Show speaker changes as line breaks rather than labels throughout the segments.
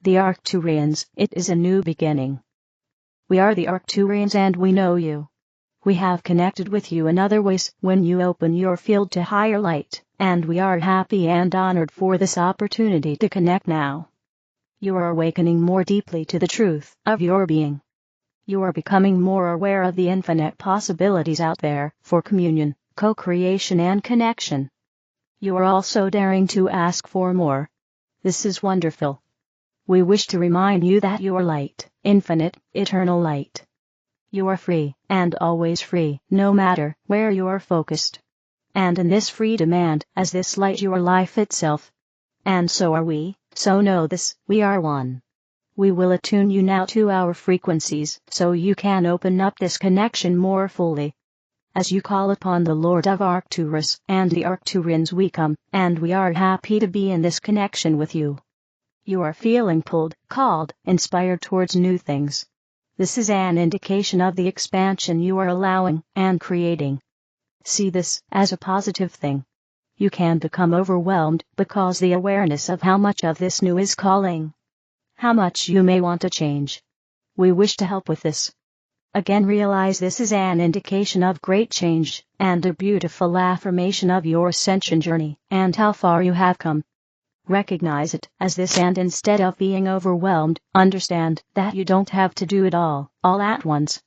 The Arcturians, it is a new beginning. We are the Arcturians and we know you. We have connected with you in other ways when you open your field to higher light, and we are happy and honored for this opportunity to connect now. You are awakening more deeply to the truth of your being. You are becoming more aware of the infinite possibilities out there for communion, co-creation and connection. You are also daring to ask for more. This is wonderful. We wish to remind you that you are light, infinite, eternal light. You are free, and always free, no matter where you are focused. And in this freedom and as this light you are life itself. And so are we, so know this, we are one. We will attune you now to our frequencies so you can open up this connection more fully. As you call upon the Lord of Arcturus and the Arcturians we come, and we are happy to be in this connection with you. You are feeling pulled, called, inspired towards new things. This is an indication of the expansion you are allowing and creating. See this as a positive thing. You can become overwhelmed because the awareness of how much of this new is calling. How much you may want to change. We wish to help with this. Again, realize this is an indication of great change and a beautiful affirmation of your ascension journey and how far you have come. Recognize it as this, and instead of being overwhelmed, understand that you don't have to do it all at once.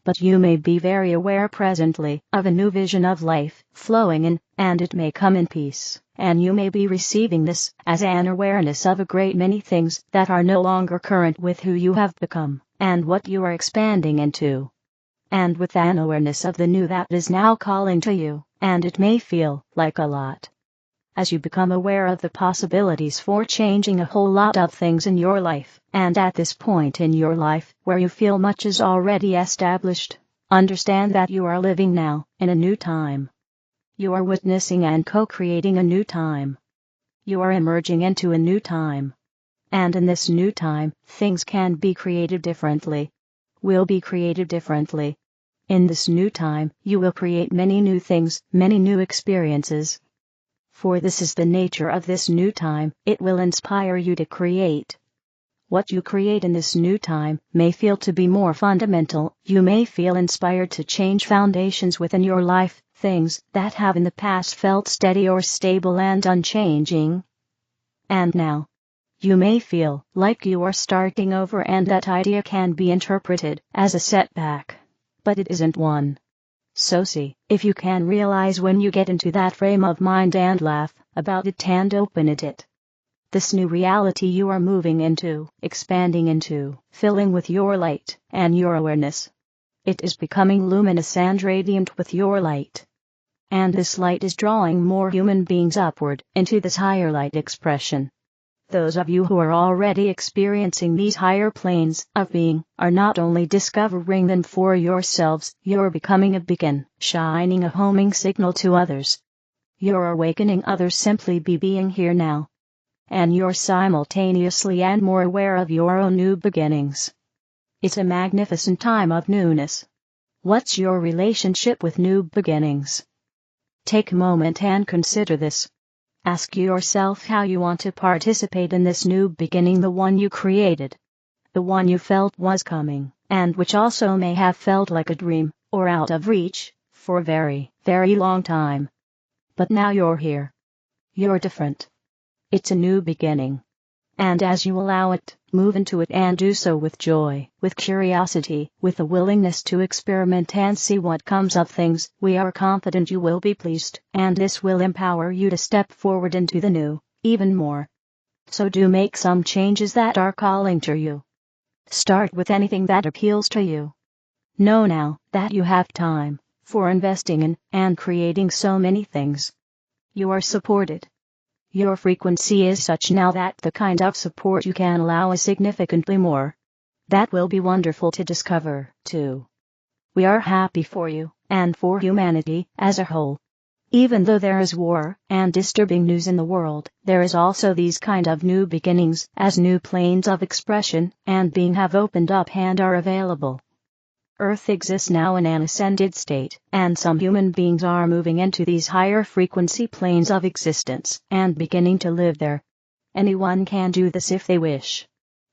But you may be very aware presently of a new vision of life flowing in, and it may come in peace, and you may be receiving this as an awareness of a great many things that are no longer current with who you have become, and what you are expanding into. And with an awareness of the new that is now calling to you, and it may feel like a lot. As you become aware of the possibilities for changing a whole lot of things in your life, and at this point in your life where you feel much is already established, understand that you are living now in a new time. You are witnessing and co-creating a new time. You are emerging into a new time. And in this new time, things can be created differently. Will be created differently. In this new time, you will create many new things, many new experiences. For this is the nature of this new time, it will inspire you to create. What you create in this new time may feel to be more fundamental. You may feel inspired to change foundations within your life, things that have in the past felt steady or stable and unchanging. And now, you may feel like you are starting over, and that idea can be interpreted as a setback. But it isn't one. So see if you can realize when you get into that frame of mind and laugh about it and open it. This new reality you are moving into, expanding into, filling with your light and your awareness. It is becoming luminous and radiant with your light. And this light is drawing more human beings upward into this higher light expression. Those of you who are already experiencing these higher planes of being are not only discovering them for yourselves, you're becoming a beacon, shining a homing signal to others. You're awakening others simply by being here now. And you're simultaneously and more aware of your own new beginnings. It's a magnificent time of newness. What's your relationship with new beginnings? Take a moment and consider this. Ask yourself how you want to participate in this new beginning, the one you created. The one you felt was coming, and which also may have felt like a dream, or out of reach, for a very, very long time. But now you're here. You're different. It's a new beginning. And as you allow it, move into it and do so with joy, with curiosity, with a willingness to experiment and see what comes of things. We are confident you will be pleased, and this will empower you to step forward into the new, even more. So do make some changes that are calling to you. Start with anything that appeals to you. Know now that you have time for investing in and creating so many things. You are supported. Your frequency is such now that the kind of support you can allow is significantly more. That will be wonderful to discover, too. We are happy for you, and for humanity as a whole. Even though there is war and disturbing news in the world, there is also these kind of new beginnings, as new planes of expression and being have opened up and are available. Earth exists now in an ascended state, and some human beings are moving into these higher frequency planes of existence and beginning to live there. Anyone can do this if they wish.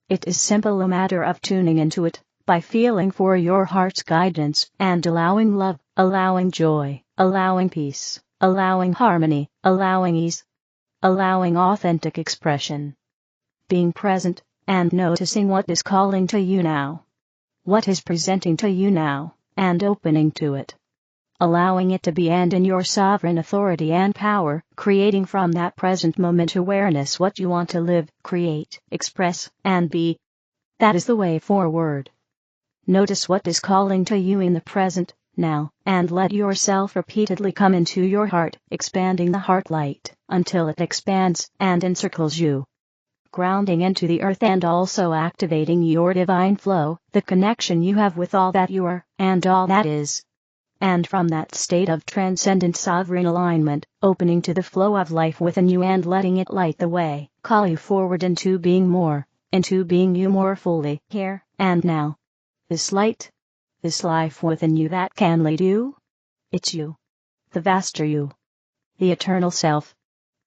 It is simple a matter of tuning into it, by feeling for your heart's guidance, and allowing love, allowing joy, allowing peace, allowing harmony, allowing ease, allowing authentic expression. Being present, and noticing what is calling to you now. What is presenting to you now, and opening to it. Allowing it to be, and in your sovereign authority and power, creating from that present moment awareness what you want to live, create, express, and be. That is the way forward. Notice what is calling to you in the present, now, and let yourself repeatedly come into your heart, expanding the heart light, until it expands and encircles you. Grounding into the earth and also activating your divine flow, the connection you have with all that you are, and all that is. And from that state of transcendent sovereign alignment, opening to the flow of life within you and letting it light the way, call you forward into being more, into being you more fully, here, and now. This light, this life within you that can lead you, it's you. The vaster you. The eternal self.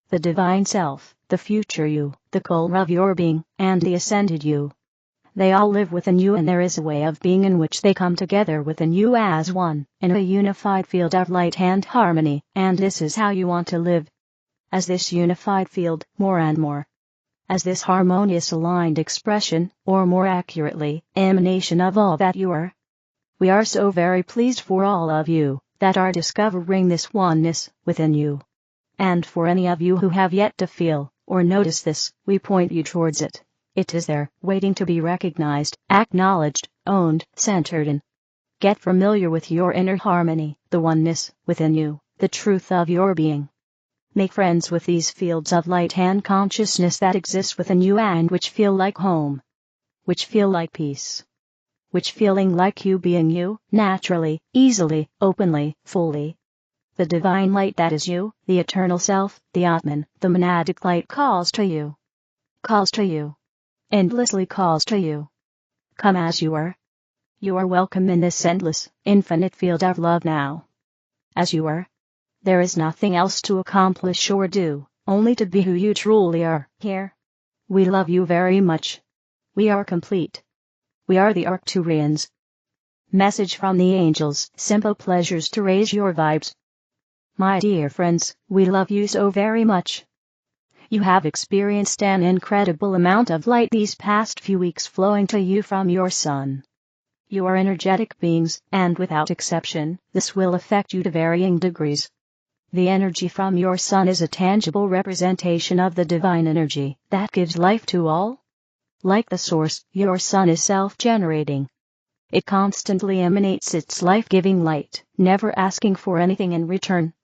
The divine self, the future you, the core of your being, and the ascended you. They all live within you, and there is a way of being in which they come together within you as one, in a unified field of light and harmony, and this is how you want to live. As this unified field, more and more. As this harmonious aligned expression, or more accurately, emanation of all that you are. We are so very pleased for all of you, that are discovering this oneness, within you. And for any of you who have yet to feel, or notice this, we point you towards it. It is there, waiting to be recognized, acknowledged, owned, centered in. Get familiar with your inner harmony, the oneness, within you, the truth of your being. Make friends with these fields of light and consciousness that exist within you and which feel like home. Which feel like peace. Which feeling like you being you, naturally, easily, openly, fully. The divine light that is you, the eternal self, the Atman, the monadic light calls to you. Calls to you. Endlessly calls to you. Come as you are. You are welcome in this endless, infinite field of love now. As you are. There is nothing else to accomplish or do, only to be who you truly are, here. We love you very much. We are complete. We are the Arcturians. Message from the angels, simple pleasures to raise your vibes. My dear friends, we love you so very much. You have experienced an incredible amount of light these past few weeks flowing to you from your sun. You are energetic beings, and without exception, this will affect you to varying degrees. The energy from your sun is a tangible representation of the divine energy that gives life to all. Like the source, your sun is self-generating. It constantly emanates its life-giving light, never asking for anything in return.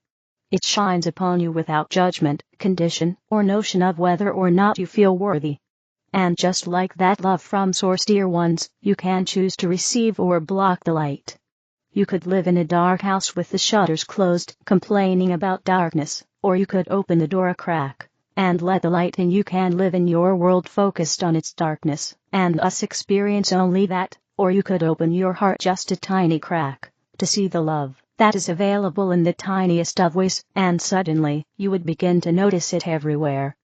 It shines upon you without judgment, condition, or notion of whether or not you feel worthy. And just like that love from source, dear ones, you can choose to receive or block the light. You could live in a dark house with the shutters closed, complaining about darkness, or you could open the door a crack, and let the light in. You can live in your world focused on its darkness, and thus experience only that, or you could open your heart just a tiny crack, to see the love that is available in the tiniest of ways, and suddenly, you would begin to notice it everywhere.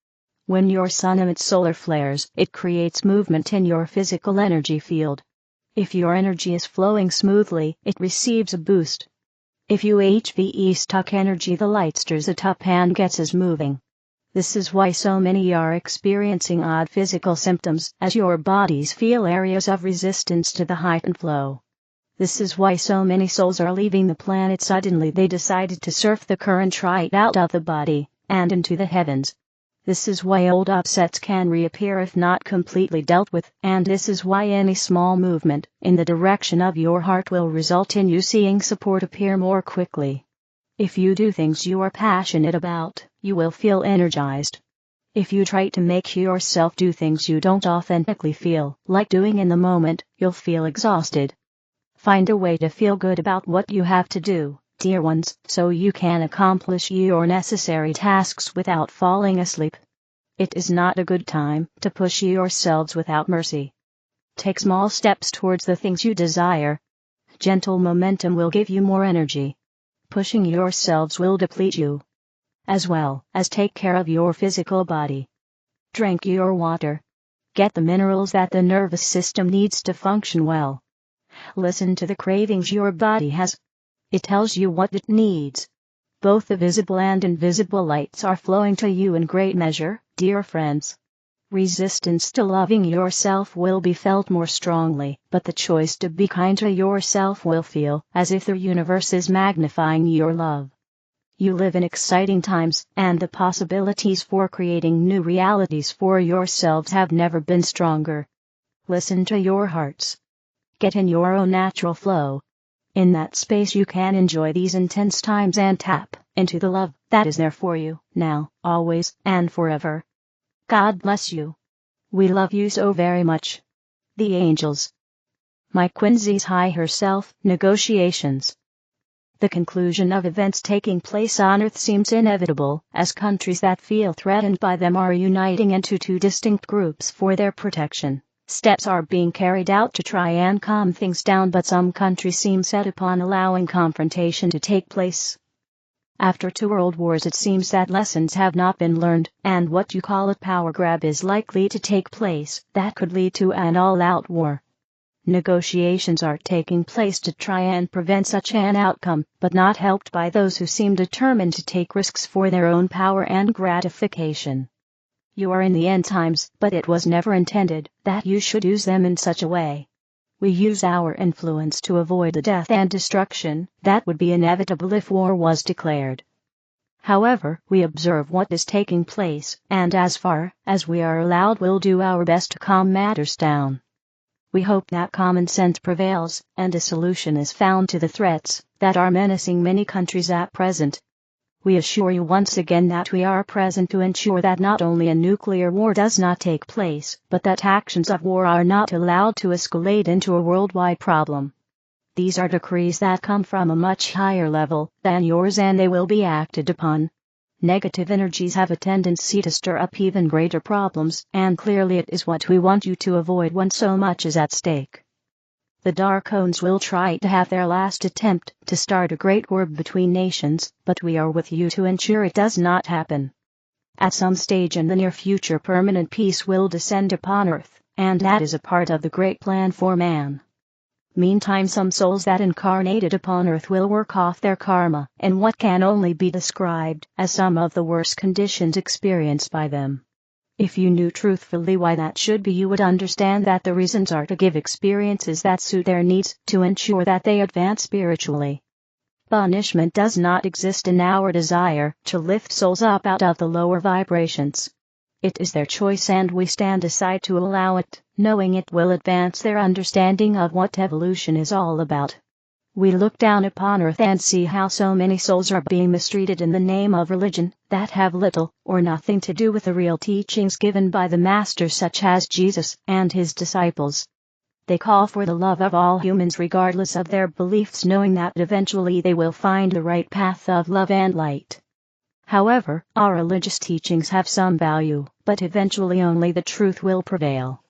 When your sun emits solar flares, it creates movement in your physical energy field. If your energy is flowing smoothly, it receives a boost. If you HVE stuck energy, the light stirs it up and gets us moving. This is why so many are experiencing odd physical symptoms, as your bodies feel areas of resistance to the heightened flow. This is why so many souls are leaving the planet suddenly. They decided to surf the current right out of the body, and into the heavens. This is why old upsets can reappear if not completely dealt with, and this is why any small movement in the direction of your heart will result in you seeing support appear more quickly. If you do things you are passionate about, you will feel energized. If you try to make yourself do things you don't authentically feel like doing in the moment, you'll feel exhausted. Find a way to feel good about what you have to do, dear ones, so you can accomplish your necessary tasks without falling asleep. It is not a good time to push yourselves without mercy. Take small steps towards the things you desire. Gentle momentum will give you more energy. Pushing yourselves will deplete you. As well as take care of your physical body. Drink your water. Get the minerals that the nervous system needs to function well. Listen to the cravings your body has. It tells you what it needs. Both the visible and invisible lights are flowing to you in great measure, dear friends. Resistance to loving yourself will be felt more strongly, but the choice to be kind to yourself will feel as if the universe is magnifying your love. You live in exciting times, and the possibilities for creating new realities for yourselves have never been stronger. Listen to your hearts. Get in your own natural flow. In that space you can enjoy these intense times and tap into the love that is there for you, now, always, and forever. God bless you. We love you so very much. The Angels. My Quinsey's Higher Self, Negotiations. The conclusion of events taking place on Earth seems inevitable, as countries that feel threatened by them are uniting into two distinct groups for their protection. Steps are being carried out to try and calm things down, but some countries seem set upon allowing confrontation to take place. After 2 world wars it seems that lessons have not been learned, and what you call a power grab is likely to take place that could lead to an all-out war. Negotiations are taking place to try and prevent such an outcome, but not helped by those who seem determined to take risks for their own power and gratification. You are in the end times, but it was never intended that you should use them in such a way. We use our influence to avoid the death and destruction that would be inevitable if war was declared. However, we observe what is taking place, and as far as we are allowed we'll do our best to calm matters down. We hope that common sense prevails, and a solution is found to the threats that are menacing many countries at present. We assure you once again that we are present to ensure that not only a nuclear war does not take place, but that actions of war are not allowed to escalate into a worldwide problem. These are decrees that come from a much higher level than yours, and they will be acted upon. Negative energies have a tendency to stir up even greater problems, and clearly it is what we want you to avoid when so much is at stake. The Darkones will try to have their last attempt to start a great war between nations, but we are with you to ensure it does not happen. At some stage in the near future permanent peace will descend upon Earth, and that is a part of the great plan for man. Meantime some souls that incarnated upon Earth will work off their karma in what can only be described as some of the worst conditions experienced by them. If you knew truthfully why that should be, you would understand that the reasons are to give experiences that suit their needs, to ensure that they advance spiritually. Punishment does not exist in our desire to lift souls up out of the lower vibrations. It is their choice, and we stand aside to allow it, knowing it will advance their understanding of what evolution is all about. We look down upon Earth and see how so many souls are being mistreated in the name of religion, that have little or nothing to do with the real teachings given by the masters such as Jesus and his disciples. They call for the love of all humans regardless of their beliefs, knowing that eventually they will find the right path of love and light. However, our religious teachings have some value, but eventually only the truth will prevail.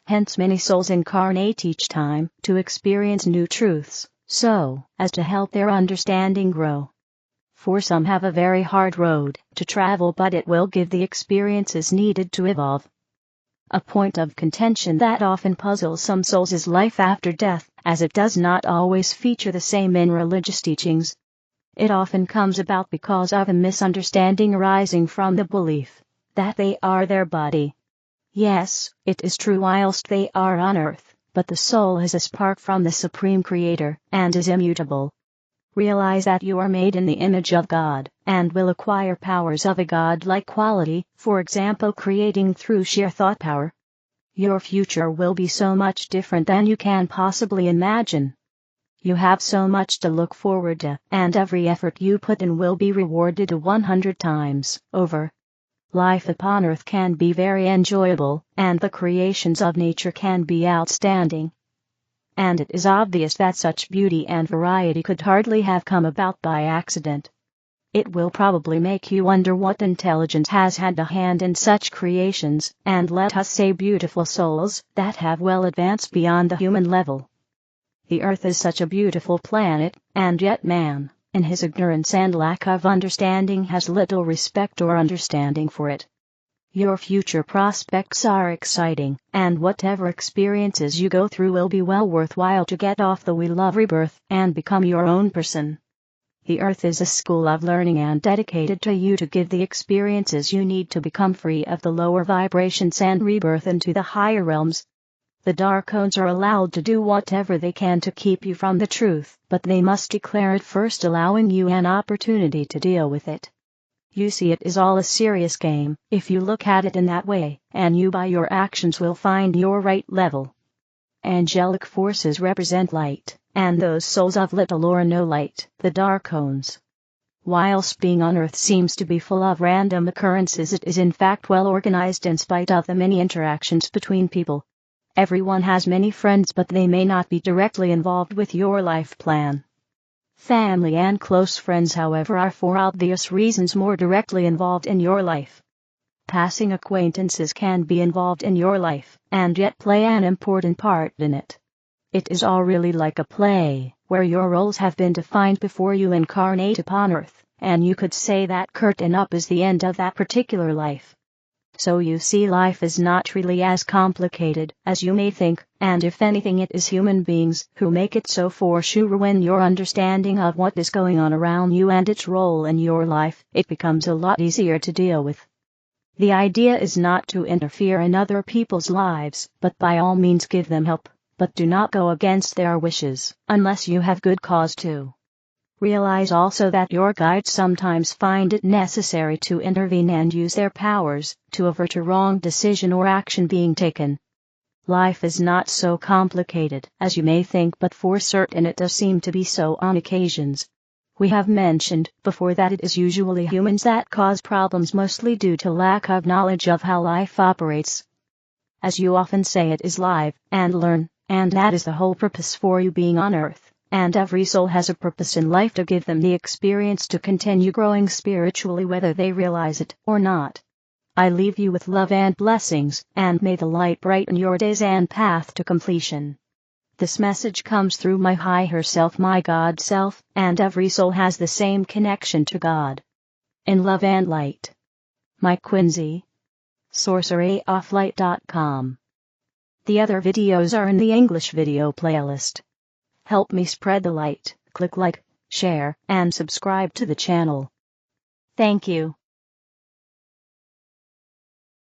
Hence many souls incarnate each time to experience new truths, so as to help their understanding grow. For some have a very hard road to travel, but it will give the experiences needed to evolve. A point of contention that often puzzles some souls is life after death, as it does not always feature the same in religious teachings. It often comes about because of a misunderstanding arising from the belief that they are their body. Yes, it is true whilst they are on earth, but the soul is a spark from the Supreme Creator, and is immutable. Realize that you are made in the image of God, and will acquire powers of a God-like quality, for example creating through sheer thought power. Your future will be so much different than you can possibly imagine. You have so much to look forward to, and every effort you put in will be rewarded 100 times over. Life upon Earth can be very enjoyable, and the creations of nature can be outstanding. And it is obvious that such beauty and variety could hardly have come about by accident. It will probably make you wonder what intelligence has had a hand in such creations, and let us say beautiful souls that have well advanced beyond the human level. The Earth is such a beautiful planet, and yet man, in his ignorance and lack of understanding, has little respect or understanding for it. Your future prospects are exciting, and whatever experiences you go through will be well worthwhile to get off the wheel of rebirth and become your own person. The earth is a school of learning and dedicated to you to give the experiences you need to become free of the lower vibrations and rebirth into the higher realms. The Darkones are allowed to do whatever they can to keep you from the truth, but they must declare it first, allowing you an opportunity to deal with it. You see, it is all a serious game, if you look at it in that way, and you by your actions will find your right level. Angelic forces represent light, and those souls of little or no light, the Darkones. Whilst being on Earth seems to be full of random occurrences, it is in fact well organized in spite of the many interactions between people. Everyone has many friends, but they may not be directly involved with your life plan. Family and close friends, however, are for obvious reasons more directly involved in your life. Passing acquaintances can be involved in your life, and yet play an important part in it. It is all really like a play, where your roles have been defined before you incarnate upon Earth, and you could say that curtain up is the end of that particular life. So you see, life is not really as complicated as you may think, and if anything it is human beings who make it so, for sure. When your understanding of what is going on around you and its role in your life, it becomes a lot easier to deal with. The idea is not to interfere in other people's lives, but by all means give them help, but do not go against their wishes, unless you have good cause to. Realize also that your guides sometimes find it necessary to intervene and use their powers to avert a wrong decision or action being taken. Life is not so complicated as you may think, but for certain it does seem to be so on occasions. We have mentioned before that it is usually humans that cause problems, mostly due to lack of knowledge of how life operates. As you often say, it is live and learn, and that is the whole purpose for you being on Earth. And every soul has a purpose in life to give them the experience to continue growing spiritually, whether they realize it or not. I leave you with love and blessings, and may the light brighten your days and path to completion. This message comes through my higher self, my God self, and every soul has the same connection to God. In love and light. My Quinsey. sorceryofflight.com. The other videos are in the English video playlist. Help me spread the light, click like, share, and subscribe to the channel. Thank you.